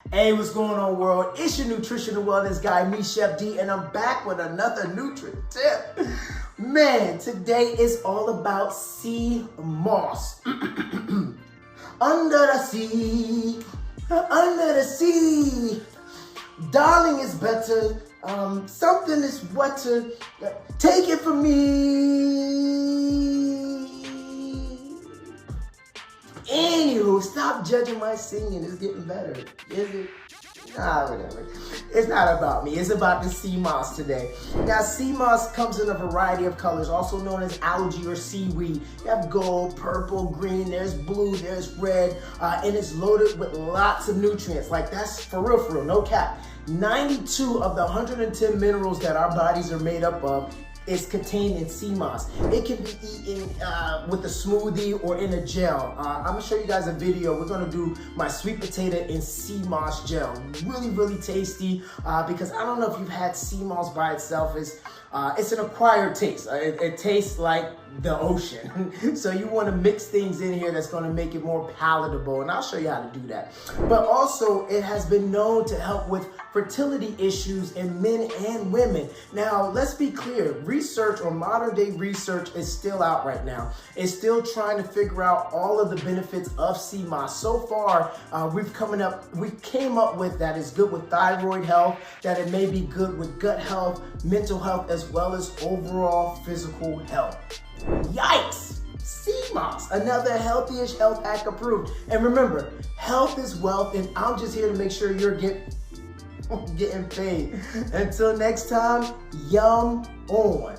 Hey, what's going on, world? It's your nutritional wellness guy, me, Chef D, and I'm back with another Nutri-tip. Man, today is all about Seamoss. Under the sea, darling is better, something is wetter, take it from me. Anywho, stop judging my singing. It's getting better. Is it? Nah, whatever. It's not about me. It's about the Seamoss today. Now, Seamoss comes in a variety of colors, also known as algae or seaweed. You have gold, purple, green, there's blue, there's red, and it's loaded with lots of nutrients. Like, that's for real, no cap. 92 of the 110 minerals that our bodies are made up of is contained in Seamoss. It can be eaten with a smoothie or in a gel. I'm gonna show you guys a video. We're gonna do my sweet potato in Seamoss gel. Really tasty because I don't know if you've had Seamoss by itself. It's an acquired taste. It tastes like the ocean. So you wanna mix things in here that's gonna make it more palatable, and I'll show you how to do that. But also, it has been known to help with fertility issues in men and women. Now, let's be clear, research or modern day research is still out right now. It's still trying to figure out all of the benefits of Seamoss. So far, we came up with that it's good with thyroid health, that it may be good with gut health, mental health, as well as overall physical health. Yikes! Seamoss, another healthy-ish health hack approved. And remember, health is wealth, and I'm just here to make sure you're getting paid. Until next time, yum on.